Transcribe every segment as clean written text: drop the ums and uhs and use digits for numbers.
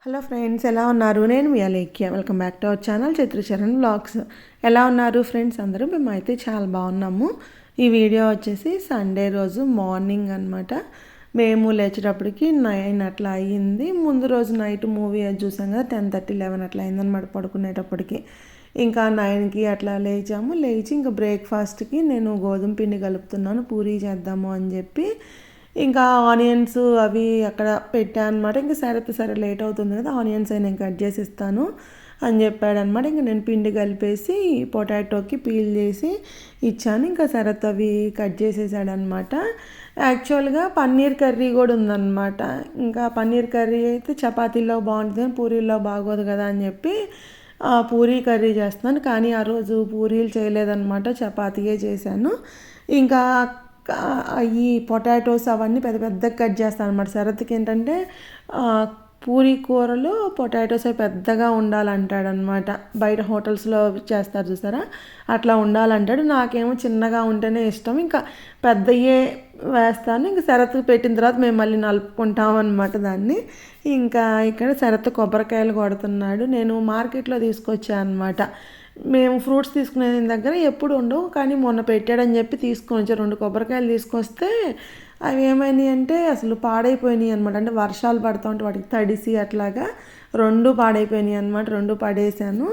Hello friends, ఎలా ఉన్నారు? నేను మీ Alekhya. Welcome back to our channel Chitracharan vlogs. ఎలా ఉన్నారు ఫ్రెండ్స్ అందరూ? మేమైతే చాలా బాగున్నాము. ఈ వీడియో వచ్చేసి సండే రోజు మార్నింగ్ అనమాట. మేము లేచేటప్పటికి 9 అట్లా అయ్యింది. ముందు రోజు నైట్ మూవీ అది చూసాం కదా, 10:30, 11 అట్లా అయిందనమాట పడుకునేటప్పటికి. ఇంకా 9కి అట్లా లేచి ఇంకా బ్రేక్ఫాస్ట్కి నేను గోధుమ పిండి కలుపుతున్నాను, పూరీ చేద్దాము అని చెప్పి. ఇంకా ఆనియన్స్ అవి అక్కడ పెట్టాను అనమాట. ఇంకా సరే లేట్ అవుతుంది కదా, ఆనియన్స్ అవి నేను కట్ చేసి ఇస్తాను అని చెప్పాడనమాట. ఇంకా నేను పిండి కలిపేసి పొటాటోకి పీల్ చేసి ఇచ్చాను. ఇంకా శరత్ అవి కట్ చేసేసాడనమాట. యాక్చువల్గా పన్నీర్ కర్రీ కూడా ఉందన్నమాట. ఇంకా పన్నీర్ కర్రీ అయితే చపాతీలో బాగుంటుంది, పూరీలో బాగోదు కదా అని చెప్పి పూరీ కర్రీ చేస్తున్నాను. కానీ ఆ రోజు పూరీలు చేయలేదన్నమాట, చపాతీయే చేశాను. ఇంకా ఈ పొటాటోస్ అవన్నీ పెద్ద పెద్దగా కట్ చేస్తాను అనమాట. శరత్కి ఏంటంటే పూరీ కూరలు పొటాటోస్ అవి పెద్దగా ఉండాలంటాడనమాట. బయట హోటల్స్లో చేస్తారు చూసారా, అట్లా ఉండాలంటాడు. నాకేమో చిన్నగా ఉంటేనే ఇష్టం. ఇంకా పెద్దయే వేస్తాను. ఇంకా శరత్కి పెట్టిన తర్వాత మేము మళ్ళీ నలుపుకుంటాం అనమాట దాన్ని. ఇంకా ఇక్కడ శరత్ కొబ్బరికాయలు కొడుతున్నాడు. నేను మార్కెట్లో తీసుకొచ్చాను అనమాట. మేము ఫ్రూట్స్ తీసుకునే దగ్గర ఎప్పుడు ఉండవు, కానీ మొన్న పెట్టాడని చెప్పి తీసుకొని వచ్చి 2 కొబ్బరికాయలు తీసుకొస్తే అవి ఏమైనాయి అంటే అసలు పాడైపోయినాయి అనమాట. అంటే వర్షాలు పడుతూ ఉంటే వాటికి తడిసి అట్లాగా 2 పాడైపోయినాయి అనమాట. 2 పడేసాను.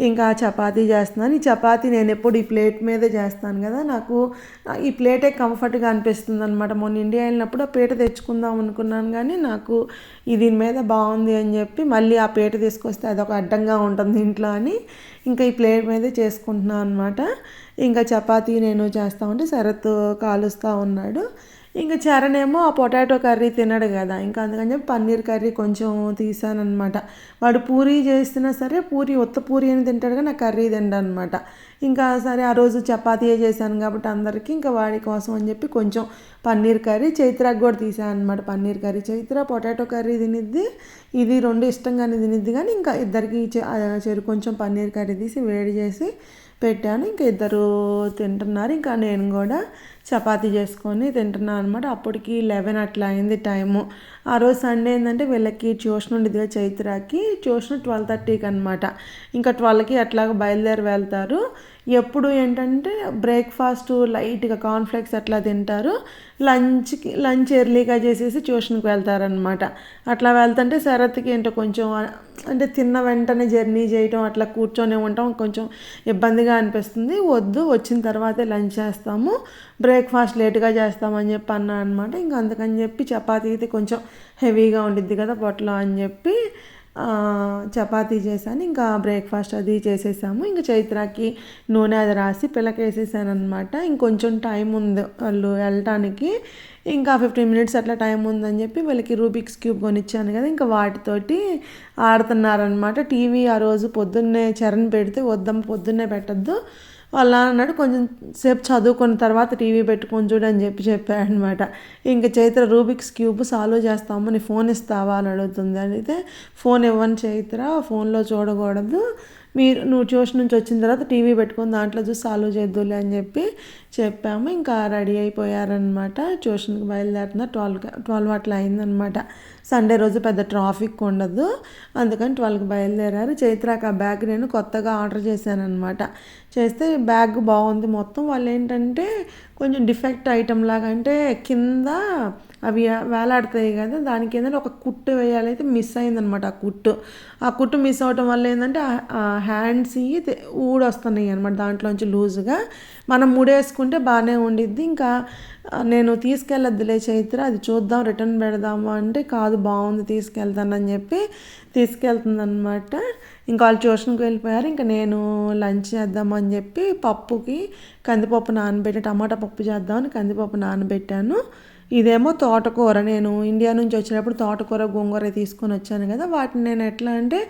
ఇంకా చపాతీ చేస్తున్నాను. ఈ చపాతీ నేను ఎప్పుడు ఈ ప్లేట్ మీదే చేస్తాను కదా, నాకు ఈ ప్లేటే కంఫర్ట్గా అనిపిస్తుంది అనమాట. మొన్న ఇండియా వెళ్ళినప్పుడు ఆ పీట తెచ్చుకుందాం అనుకున్నాను, కానీ నాకు దీని మీద బాగుంది అని చెప్పి మళ్ళీ ఆ పీట తీసుకొస్తే అదొక అడ్డంగా ఉంటుంది ఇంట్లో అని ఇంకా ఈ ప్లేట్ మీదే చేసుకుంటున్నాను అనమాట. ఇంకా చపాతీ నేను చేస్తూ ఉంటే శరత్ కాలుస్తూ ఉన్నాడు. ఇంకా చరణ్ ఆ పొటాటో కర్రీ తినడు కదా, ఇంకా అందుకని చెప్పి పన్నీర్ కర్రీ కొంచెం తీసానమాట. వాడు పూరీ చేసినా సరే ఉత్త పూరీ అని తింటాడు, కానీ నాకు కర్రీ తిండనమాట. ఇంకా సరే ఆ రోజు చపాతీయే చేశాను కాబట్టి అందరికీ, ఇంకా వాడి కోసం అని చెప్పి కొంచెం పన్నీర్ కర్రీ, చైత్రాకి కూడా తీసాను అనమాట. Paneer curry Chaitra potato curry తినిద్ది, ఇది 2 ఇష్టంగానే తినిద్ది, కానీ ఇంకా ఇద్దరికి కొంచెం పన్నీర్ కర్రీ తీసి వేడి చేసి పెట్టాను. ఇంకా ఇద్దరు తింటున్నారు. ఇంకా నేను కూడా చపాతీ చేసుకొని తింటున్నాను అనమాట. అప్పటికి 11 అట్లా అయింది టైము. ఆ రోజు సండే ఏంటంటే వీళ్ళకి ట్యూషన్ ఉండేదిగా, చైత్రాకి ట్యూషన్ 12:30కి అనమాట. ఇంకా 12కి అట్లాగా బయలుదేరి వెళ్తారు. ఎప్పుడు ఏంటంటే బ్రేక్ఫాస్ట్ లైట్గా కార్న్ఫ్లేక్స్ అట్లా తింటారు, లంచ్ ఎర్లీగా చేసేసి ట్యూషన్కి వెళ్తారనమాట. అట్లా వెళ్తుంటే శరత్కి ఏంటో కొంచెం అంటే తిన్న వెంటనే జర్నీ చేయటం, అట్లా కూర్చొని ఉంటాం కొంచెం ఇబ్బందిగా అనిపిస్తుంది. వద్దు, వచ్చిన తర్వాతే లంచ్ చేస్తాము, బ్రేక్ఫాస్ట్ లేట్గా చేస్తామని చెప్పి అన్నా అనమాట. ఇంకా అందుకని చెప్పి చపాతీ అయితే కొంచెం హెవీగా ఉండిద్ది కదా పొట్టలో అని చెప్పి చపాతీ చేశాను. ఇంకా బ్రేక్ఫాస్ట్ అది చేసేసాము. ఇంకా చైత్రాకి నూనె అది రాసి పిల్లకేసేసాను అనమాట. ఇంకొంచెం టైం ఉంది వాళ్ళు వెళ్ళటానికి, ఇంకా 15 మినిట్స్ అట్లా టైం ఉందని చెప్పి వీళ్ళకి రూబిక్స్ క్యూబ్ కొనిచ్చాను కదా, ఇంకా వాటితోటి ఆడుతున్నారనమాట. టీవీ ఆ రోజు పొద్దున్నే చరణ్ పెడితే వద్దాం, పొద్దున్నే పెట్టద్దు, వాళ్ళ అన్నాడు కొంచెం సేపు చదువుకున్న తర్వాత టీవీ పెట్టుకొని చూడని చెప్పాడనమాట. ఇంకా చైత్ర రూబిక్స్ క్యూబ్ సాల్వ్ చేస్తాము, నీ ఫోన్ ఇస్తావా అని అడుగుతుంది. అయితే ఫోన్ ఇవ్వను చైత్ర, ఫోన్లో చూడకూడదు, నువ్వు ట్యూషన్ నుంచి వచ్చిన తర్వాత టీవీ పెట్టుకొని దాంట్లో చూసి సాల్వ్ చేద్దులే అని చెప్పాము. ఇంకా రెడీ అయిపోయారనమాట. ట్యూషన్కి బయలుదేరుతున్నారు. 12 అట్లా అయిందనమాట. సండే రోజు పెద్ద ట్రాఫిక్ ఉండదు, అందుకని 12కి బయలుదేరారు. చైత్రాకి ఆ బ్యాగ్ నేను కొత్తగా ఆర్డర్ చేశానమాట. చేస్తే బ్యాగ్ బాగుంది మొత్తం. వాళ్ళు ఏంటంటే కొంచెం డిఫెక్ట్ ఐటమ్ లాగా, అంటే కింద అవి వేలాడతాయి కదా, దానికి ఏంటంటే ఒక కుట్టు వేయాలైతే మిస్ అయిందనమాట. ఆ కుట్టు మిస్ అవటం వల్ల ఏంటంటే ఆ హ్యాండ్స్ ఊడొస్తున్నాయి అనమాట దాంట్లోంచి లూజుగా. మనం ముడేసుకుంటే బాగానే ఉండిద్ది. ఇంకా నేను తీసుకెళ్ళొద్దులే చైత్ర, అది చూద్దాం రిటర్న్ పెడదాము అంటే, కాదు బాగుంది తీసుకెళ్తానని చెప్పి తీసుకెళ్తుందనమాట. ఇంకా వాళ్ళు ట్యూషన్కి వెళ్ళిపోయారు. ఇంకా నేను లంచ్ చేద్దామని చెప్పి పప్పుకి కందిపప్పు నానబెట్టి, టమాటా పప్పు చేద్దామని కందిపప్పు నానబెట్టాను. ఇదేమో తోటకూర, నేను ఇండియా నుంచి వచ్చేటప్పుడు తోటకూర గోంగూర తీసుకొని వచ్చాను కదా, వాటిని నేను ఎట్లా అంటే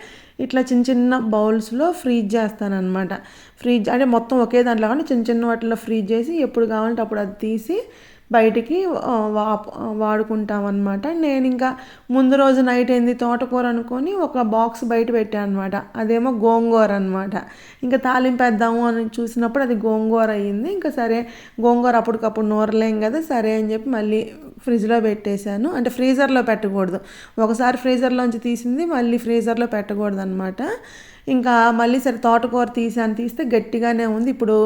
ఇట్లా చిన్న చిన్న బౌల్స్లో ఫ్రీజ్ చేస్తానమాట. ఫ్రీజ్ అంటే మొత్తం ఒకే దాంట్లో కానీ చిన్న చిన్న వాటిలో ఫ్రీజ్ చేసి ఎప్పుడు కావాలంటే అప్పుడు అది తీసి బయటికి వాడుకుంటామన్నమాట. నేను ఇంకా ముందు రోజు నైట్ ఏంది తోటకూర అనుకొని ఒక బాక్స్ బయట పెట్టాను అనమాట. అదేమో గోంగూర అనమాట. ఇంకా తాలింపు వేద్దాము అని చూసినప్పుడు అది గోంగూర అయ్యింది. ఇంకా సరే గోంగూర అప్పటికప్పుడు నూరలేం కదా, సరే అని చెప్పి మళ్ళీ ఫ్రిడ్జ్లో పెట్టేశాను. అంటే ఫ్రీజర్లో పెట్టకూడదు, ఒకసారి ఫ్రీజర్లోంచి తీసింది మళ్ళీ ఫ్రీజర్లో పెట్టకూడదు అనమాట. ఇంకా మళ్ళీ సరే తోటకూర తీస్తే గట్టిగానే ఉంది, ఇప్పుడు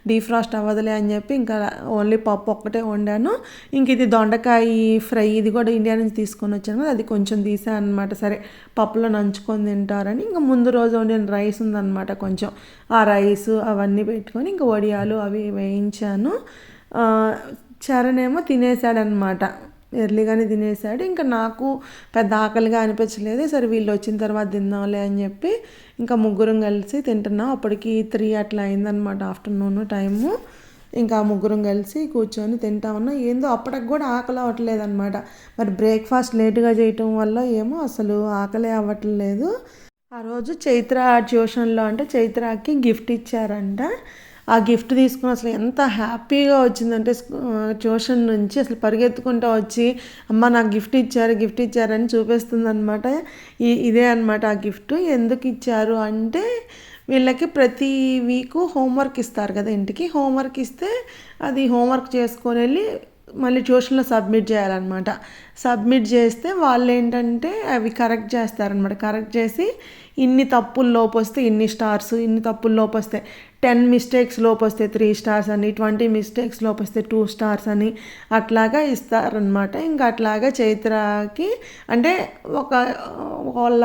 డీఫ్రాస్ట్ అవ్వదులే అని చెప్పి ఇంకా ఓన్లీ పప్పు ఒక్కటే వండాను. ఇంక ఇది దొండకాయ ఫ్రై, ఇది కూడా ఇండియా నుంచి తీసుకొని వచ్చాను కదా, అది కొంచెం తీసాను అనమాట. సరే పప్పులో నంచుకొని తింటారని ఇంకా ముందు రోజు వండిన రైస్ ఉందన్నమాట కొంచెం, ఆ రైస్ అవన్నీ పెట్టుకొని ఇంకా వడియాలు అవి వేయించాను. చరణ్ ఏమో తినేసాడనమాట, ఎర్లీగానే తినేసాడు. ఇంకా నాకు పెద్ద ఆకలిగా అనిపించలేదు, సరే వీళ్ళు వచ్చిన తర్వాత తిందాంలే అని చెప్పి ఇంకా ముగ్గురం కలిసి తింటున్నాం. అప్పటికి 3 అట్లా అయిందనమాట ఆఫ్టర్నూన్ టైము. ఇంకా ముగ్గురం కలిసి కూర్చొని తింటా ఉన్నాం. ఏందో అప్పటికి కూడా ఆకలి అవ్వట్లేదు అనమాట. మరి బ్రేక్ఫాస్ట్ లేటుగా చేయటం వల్ల ఏమో అసలు ఆకలి అవ్వట్లేదు. ఆ రోజు చైత్ర ట్యూషన్లో అంటే చైత్రకి గిఫ్ట్ ఇచ్చారంట. ఆ గిఫ్ట్ తీసుకుని అసలు ఎంత హ్యాపీగా వచ్చిందంటే ట్యూషన్ నుంచి అసలు పరిగెత్తుకుంటూ వచ్చి అమ్మ నాకు గిఫ్ట్ ఇచ్చారని చూపిస్తుంది అనమాట. ఇదే అనమాట ఆ గిఫ్ట్. ఎందుకు ఇచ్చారు అంటే వీళ్ళకి ప్రతి వీకు హోంవర్క్ ఇస్తారు కదా, ఇంటికి హోంవర్క్ ఇస్తే అది హోంవర్క్ చేసుకొని వెళ్ళి మళ్ళీ ట్యూషన్లో సబ్మిట్ చేయాలన్నమాట. సబ్మిట్ చేస్తే వాళ్ళు ఏంటంటే అవి కరెక్ట్ చేస్తారనమాట. కరెక్ట్ చేసి ఇన్ని తప్పుల లోపు వస్తే ఇన్ని స్టార్స్, ఇన్ని తప్పుల లోపు వస్తే 10 మిస్టేక్స్ లోపు వస్తే 3 స్టార్స్ అని, 20 మిస్టేక్స్ లోపు వస్తే 2 స్టార్స్ అని అట్లాగా ఇస్తారనమాట. ఇంకా అట్లాగా చైత్రకి అంటే ఒక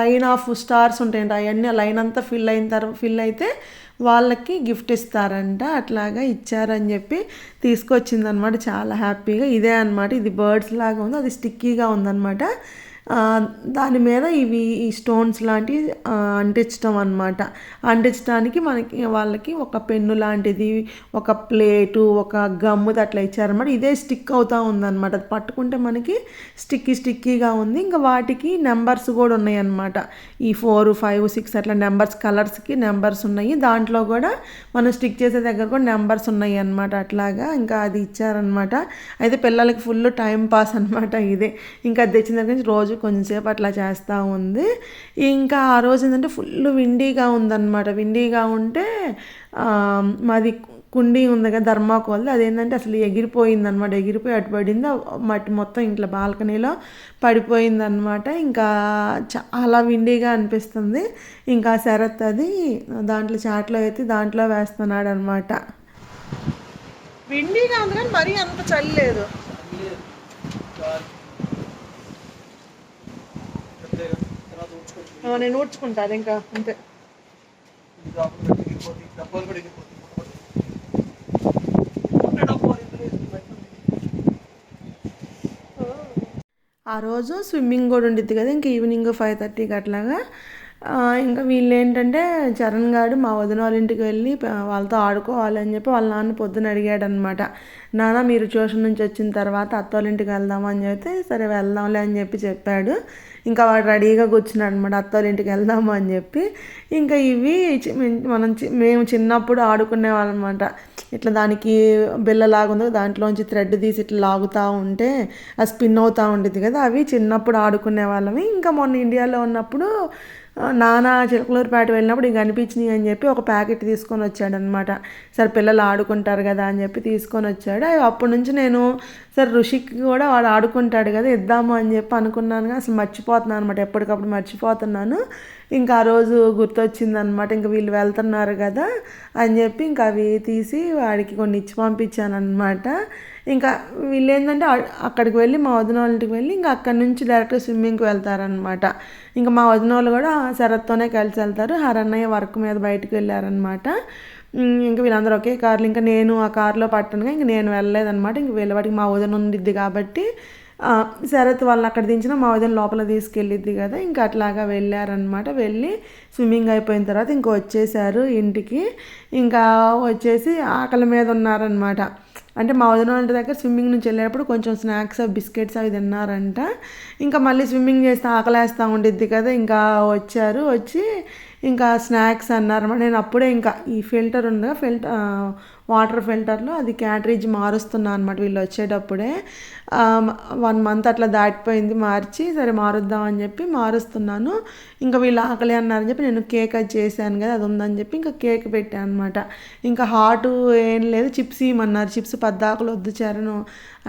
లైన్ ఆఫ్ స్టార్స్ ఉంటాయంట, అవన్నీ లైన్ అంతా ఫిల్ అయితే వాళ్ళకి గిఫ్ట్ ఇస్తారంట. అట్లాగా ఇచ్చారని చెప్పి తీసుకొచ్చిందనమాట. చాలా హ్యాపీగా. ఇదే అనమాట, ఇది బర్డ్స్ లాగా ఉంది, అది స్టిక్కీగా ఉందన్నమాట. దాని మీద ఈ స్టోన్స్ లాంటివి అంటించడం అనమాట. అంటించడానికి వాళ్ళకి ఒక పెన్ను లాంటిది, ఒక ప్లేటు, ఒక గమ్ముది అట్లా ఇచ్చారనమాట. ఇదే స్టిక్ అవుతూ ఉందన్నమాట. అది పట్టుకుంటే మనకి స్టిక్కీగా ఉంది. ఇంకా వాటికి నెంబర్స్ కూడా ఉన్నాయి అన్నమాట. ఈ 4, 5, 6 అట్లా నెంబర్స్, కలర్స్కి నెంబర్స్ ఉన్నాయి. దాంట్లో కూడా మనం స్టిక్ చేసే దగ్గర కూడా నెంబర్స్ ఉన్నాయి అన్నమాట. అట్లాగా ఇంకా అది ఇచ్చారనమాట. అయితే పిల్లలకి ఫుల్ టైం పాస్ అనమాట ఇదే. ఇంకా అది తెచ్చిన దగ్గర నుంచి రోజు కొంచెంసేపు అట్లా చేస్తూ ఉంది. ఇంకా ఆ రోజు ఏంటంటే ఫుల్ విండీగా ఉందన్నమాట. విండీగా ఉంటే మాది కుండీ ఉంది కదా ధర్మాకోల్ది, అదేంటంటే అసలు ఎగిరిపోయిందనమాట. ఎగిరిపోయి అటు పడింది, మట్టి మొత్తం ఇంట్లో బాల్కనీలో పడిపోయిందనమాట. ఇంకా చాలా విండీగా అనిపిస్తుంది. ఇంకా శరత్ అది దాంట్లో చాట్లో అయితే దాంట్లో వేస్తున్నాడు అనమాట. విండీగా ఉంది కానీ మరీ అంత చలి లేదు. నేను ఊడ్చుకుంటాను ఇంకా అంతే. ఆ రోజు స్విమ్మింగ్ కూడా ఉండిద్ది కదా, ఇంకా ఈవినింగ్ 5:30కి అట్లాగా. ఇంకా వీళ్ళు ఏంటంటే చరణ్ గారు మా వదిన వాళ్ళ ఇంటికి వెళ్ళి వాళ్ళతో ఆడుకోవాలని చెప్పి వాళ్ళ నాన్న పొద్దున అడిగాడు అనమాట. నాన్న మీరు ట్యూషన్ నుంచి వచ్చిన తర్వాత అత్తోళ్ళ ఇంటికి వెళ్దామా అని చెప్తే సరే వెళ్దాంలే అని చెప్పాడు. ఇంకా వాడు రెడీగా కూర్చున్నాడు అనమాట, అత్తోళ్ళ ఇంటికి వెళ్దాము అని చెప్పి. ఇంకా ఇవి మేము చిన్నప్పుడు ఆడుకునే వాళ్ళం అనమాట. ఇట్లా దానికి బిల్లలాగా ఉంది, దాంట్లోంచి థ్రెడ్ తీసి ఇట్లా లాగుతూ ఉంటే అది స్పిన్ అవుతూ ఉండేది కదా, అవి చిన్నప్పుడు ఆడుకునే వాళ్ళమి. ఇంకా మొన్న ఇండియాలో ఉన్నప్పుడు నాన్న చిలకలూరుపేట వెళ్ళినప్పుడు ఇక అనిపించినాయి అని చెప్పి ఒక ప్యాకెట్ తీసుకొని వచ్చాడనమాట. సరే పిల్లలు ఆడుకుంటారు కదా అని చెప్పి తీసుకొని వచ్చాడు. అప్పటి నుంచి నేను సరే ఋషికి కూడా వాడు ఆడుకుంటాడు కదా ఇద్దాము అని చెప్పి అనుకున్నాను, అసలు మర్చిపోతున్నాను అనమాట. ఎప్పటికప్పుడు మర్చిపోతున్నాను. ఇంకా ఆ రోజు గుర్తొచ్చింది అనమాట. ఇంకా వీళ్ళు వెళ్తున్నారు కదా అని చెప్పి ఇంకా అవి తీసి వాడికి కొన్ని ఇచ్చి పంపించాను అనమాట. ఇంకా వీళ్ళు ఏంటంటే అక్కడికి వెళ్ళి మా వదిన వాళ్ళ ఇంటికి వెళ్ళి ఇంకా అక్కడి నుంచి డైరెక్ట్ స్విమ్మింగ్కి వెళ్తారనమాట. ఇంకా మా వదిన వాళ్ళు కూడా శరత్తోనే కలిసి వెళ్తారు. హరన్నయ్య వర్క్ మీద బయటకు వెళ్ళారనమాట. ఇంకా వీళ్ళందరూ ఒకే కార్లు, ఇంకా నేను ఆ కార్లో పట్టనుగా ఇంక నేను వెళ్ళలేదనమాట. ఇంక వీళ్ళవాడికి మా వదిన ఉండిద్ది కాబట్టి శరత్ వాళ్ళని అక్కడ దించిన మా వదిన లోపల తీసుకెళ్ళిద్ది కదా, ఇంకా అట్లాగా వెళ్ళారనమాట. వెళ్ళి స్విమ్మింగ్ అయిపోయిన తర్వాత ఇంక వచ్చేసారు ఇంటికి. ఇంకా వచ్చేసి ఆకలి మీద ఉన్నారనమాట. అంటే మా వదిన వాళ్ళ దగ్గర స్విమ్మింగ్ నుంచి వెళ్ళేటప్పుడు కొంచెం స్నాక్స్ బిస్కెట్స్ అవి తిన్నారంట. ఇంకా మళ్ళీ స్విమ్మింగ్ చేస్తే ఆకలేస్తూ ఉండిద్ది కదా, ఇంకా వచ్చి ఇంకా స్నాక్స్ అన్నారన్నమాట. నేను అప్పుడే ఇంకా ఈ ఫిల్టర్ ఉందిగా వాటర్ ఫిల్టర్లో అది క్యాటరేజ్ మారుస్తున్నాను అనమాట. వీళ్ళు వచ్చేటప్పుడే 1 మంత్ అట్లా దాటిపోయింది మార్చి, సరే మారుద్దామని చెప్పి మారుస్తున్నాను. ఇంకా వీళ్ళు ఆకలి అన్నారని చెప్పి నేను కేక్ అది చేశాను కదా, అది ఉందని చెప్పి ఇంకా కేక్ పెట్టాను అనమాట. ఇంకా హాటు ఏం లేదు, చిప్స్ ఇవ్వమన్నారు. చిప్స్ 10 వద్దు చరణు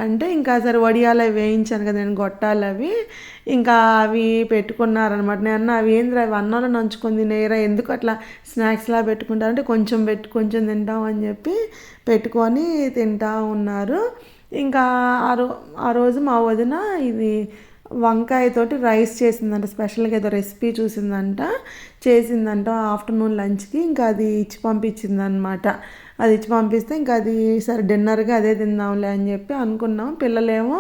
అంటే ఇంకా సరే వడియాలు అవి వేయించాను కదా నేను, గొట్టాలు అవి ఇంకా అవి పెట్టుకున్నారనమాట. నేను అవి ఏంద్ర అవి అన్నంలో నంచుకొని తినేరా, ఎందుకు అట్లా స్నాక్స్లా పెట్టుకుంటారంటే కొంచెం తింటాం అని చెప్పి పెట్టుకొని తింటా ఉన్నారు. ఇంకా ఆ రోజు మా వదిన ఇది వంకాయతోటి రైస్ చేసిందంట, స్పెషల్గా ఏదో రెసిపీ చేసిందంట ఆఫ్టర్నూన్ లంచ్కి. ఇంకా అది ఇచ్చి పంపించిందనమాట. అది ఇచ్చి పంపిస్తే ఇంకా అది సరే డిన్నర్గా అదే తిందాంలే అని చెప్పి అనుకున్నాం. పిల్లలేమో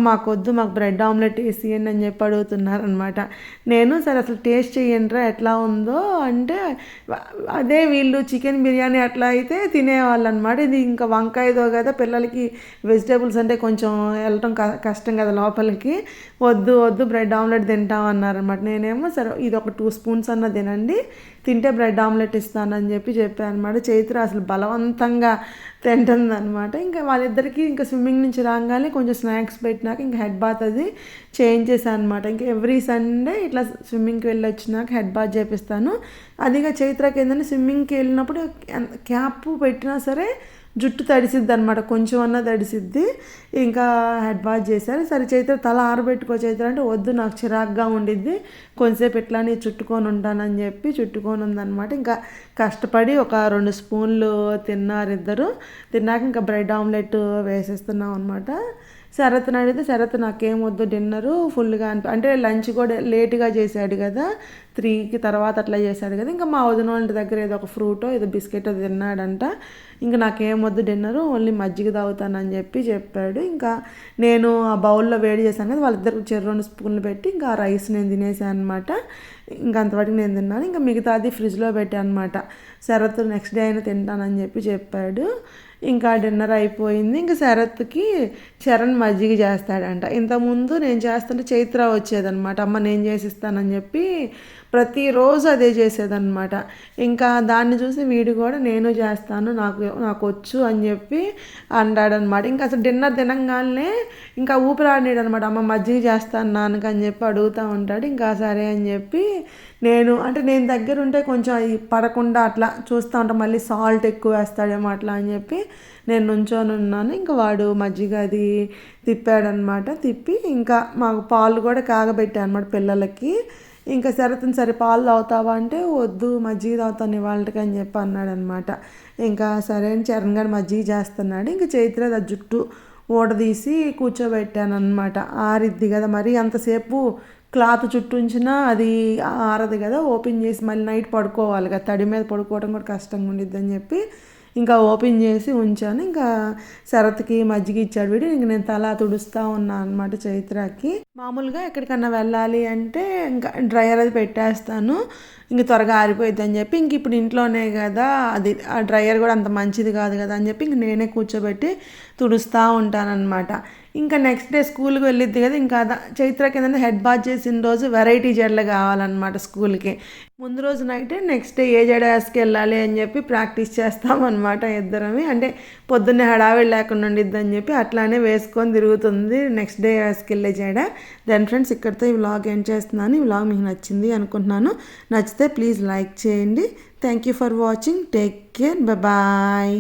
మాకొద్దు, మాకు బ్రెడ్ ఆమ్లెట్ వేసియండి అని చెప్పి అడుగుతున్నారనమాట. నేను సరే అసలు టేస్ట్ చేయండిరా ఎట్లా ఉందో అంటే అదే వీళ్ళు చికెన్ బిర్యానీ అట్లా అయితే తినేవాళ్ళు అనమాట. ఇది ఇంకా వంకాయదో కదా, పిల్లలకి వెజిటేబుల్స్ అంటే కొంచెం వెళ్ళటం కష్టం కదా లోపలికి, వద్దు బ్రెడ్ ఆమ్లెట్ తింటాం అన్నారనమాట. నేనేమో సరే ఇది ఒక 2 స్పూన్స్ అన్న తినండి, తింటే బ్రెడ్ ఆమ్లెట్ ఇస్తానని చెప్పాను అనమాట. చైత్ర అసలు బలవంతంగా తింటుందనమాట. ఇంకా వాళ్ళిద్దరికీ ఇంకా స్విమ్మింగ్ నుంచి రాగానే కొంచెం స్నాక్స్ పెట్టినాక ఇంకా హెడ్ బాత్ అది చేయించేసాను అనమాట. ఇంకా ఎవ్రీ సండే ఇట్లా స్విమ్మింగ్కి వెళ్ళి వచ్చినాక హెడ్ బాత్ చేపిస్తాను. అదిగా చైత్రకి ఏంటంటే స్విమ్మింగ్కి వెళ్ళినప్పుడు క్యాప్ పెట్టినా సరే జుట్టు తడిసిద్ది అనమాట, కొంచెం అన్నా తడిసిద్ది. ఇంకా హెడ్ బాత్ చేశారు. సరే చైత్ర తల ఆరబెట్టుకో చైత్ర అంటే వద్దు నాకు చిరాగ్గా ఉండిద్ది, కొంచెంసేపు ఇట్లానే చుట్టుకొని ఉంటానని చెప్పి చుట్టుకొని ఉందనమాట. ఇంకా కష్టపడి ఒక 2 స్పూన్లు తిన్నారు ఇద్దరు. తిన్నాక ఇంకా బ్రెడ్ ఆమ్లెట్ వేసేస్తున్నాం అనమాట. శరత్ని అడిగితే శరత్ నాకేం వద్దు డిన్నరు ఫుల్గా అంటే లంచ్ కూడా లేటుగా చేశాడు కదా, 3కి తర్వాత అట్లా చేశాడు కదా. ఇంకా మా వదిన వాళ్ళ దగ్గర ఏదో ఒక ఫ్రూటో ఏదో బిస్కెట్ తిన్నాడంట. ఇంకా నాకేం వద్దు డిన్నరు, ఓన్లీ మజ్జిగ తాగుతానని చెప్పాడు. ఇంకా నేను ఆ బౌల్లో వేడి చేశాను కదా, వాళ్ళిద్దరికి 2 స్పూన్లు పెట్టి ఇంకా ఆ రైస్ నేను తినేసాను అనమాట. ఇంకా అంతవరకు నేను తిన్నాను. ఇంకా మిగతాది ఫ్రిడ్జ్లో పెట్టాను అనమాట. శరత్ నెక్స్ట్ డే అయినా తింటానని చెప్పాడు. ఇంకా డిన్నర్ అయిపోయింది. ఇంకా శరత్కి చరణ్ మజ్జిగ చేస్తాడంట. ఇంతకుముందు నేను చేస్తుంటే చైత్ర వచ్చేదనమాట, అమ్మ నేను చేసిస్తానని చెప్పి ప్రతిరోజు అదే చేసేదన్నమాట. ఇంకా దాన్ని చూసి వీడు కూడా నేను చేస్తాను, నాకు వచ్చు అని చెప్పి అన్నాడనమాట. ఇంకా అసలు డిన్నర్ తినంగానే ఇంకా ఊపిరాడినాడు అనమాట. అమ్మ మజ్జిగ చేస్తాను నాన్నకు అని చెప్పి అడుగుతూ ఉంటాడు. ఇంకా సరే అని చెప్పి నేను దగ్గర ఉంటే కొంచెం అది పడకుండా అట్లా చూస్తూ ఉంటాను, మళ్ళీ సాల్ట్ ఎక్కువ వేస్తాడేమో అట్లా అని చెప్పి నేను నుంచొని ఉన్నాను. ఇంకా వాడు మజ్జిగ అది తిప్పాడనమాట. తిప్పి ఇంకా మాకు పాలు కూడా కాగబెట్టాను అనమాట పిల్లలకి. ఇంకా శరత్ని సరే పాలు తాగుతావా అంటే వద్దు మజ్జిగ తాగుతాను ఇవాళకి అని చెప్పి అన్నాడనమాట. ఇంకా సరే అని చరణ్ గారు మజ్జిగ చేస్తున్నాడు. ఇంకా చైత్ర జుట్టు ఊడదీసి కూర్చోబెట్టాను అనమాట. ఆరిద్ది కదా, మరి అంతసేపు క్లాత్ చుట్టూ ఉంచినా అది ఆరదు కదా, ఓపెన్ చేసి మళ్ళీ నైట్ పడుకోవాలి కదా, తడి మీద పడుకోవడం కూడా కష్టంగా ఉండిద్ది అని చెప్పి ఇంకా ఓపెన్ చేసి ఉంచాను. ఇంకా శరత్కి మజ్జిగ ఇచ్చాడు వీడు. ఇంక నేను తల తుడుస్తూ ఉన్నాను అనమాట చైత్రకి. మామూలుగా ఎక్కడికన్నా వెళ్ళాలి అంటే ఇంకా డ్రైయర్ అది పెట్టేస్తాను, ఇంక త్వరగా ఆరిపోయిద్ది అని చెప్పి. ఇంక ఇప్పుడు ఇంట్లోనే కదా, అది ఆ డ్రైయర్ కూడా అంత మంచిది కాదు కదా అని చెప్పి ఇంక నేనే కూర్చోబెట్టి తుడుస్తూ ఉంటానన్నమాట. ఇంకా నెక్స్ట్ డే స్కూల్కి వెళ్ళిద్ది కదా, ఇంకా చైత్రకి ఏంటంటే హెడ్ బాత్ చేసిన రోజు వెరైటీ జడలు కావాలన్నమాట స్కూల్కి. ముందు రోజు నైటే నెక్స్ట్ డే ఏ జడ వేసుకు వెళ్ళాలి అని చెప్పి ప్రాక్టీస్ చేస్తామన్నమాట ఇద్దరమే. అంటే పొద్దున్నే హడావిడి లేకుండా ఉండిద్ది అని చెప్పి అట్లానే వేసుకొని తిరుగుతుంది నెక్స్ట్ డే వేసుకెళ్ళే జడ. దెన్ ఫ్రెండ్స్ ఇక్కడితో ఈ వ్లాగ్ ఎండ్ చేస్తున్నాను. ఈ వ్లాగ్ మీకు నచ్చింది అనుకుంటున్నాను. నచ్చితే ప్లీజ్ లైక్ చేయండి. Thank you for watching. Take care. Bye.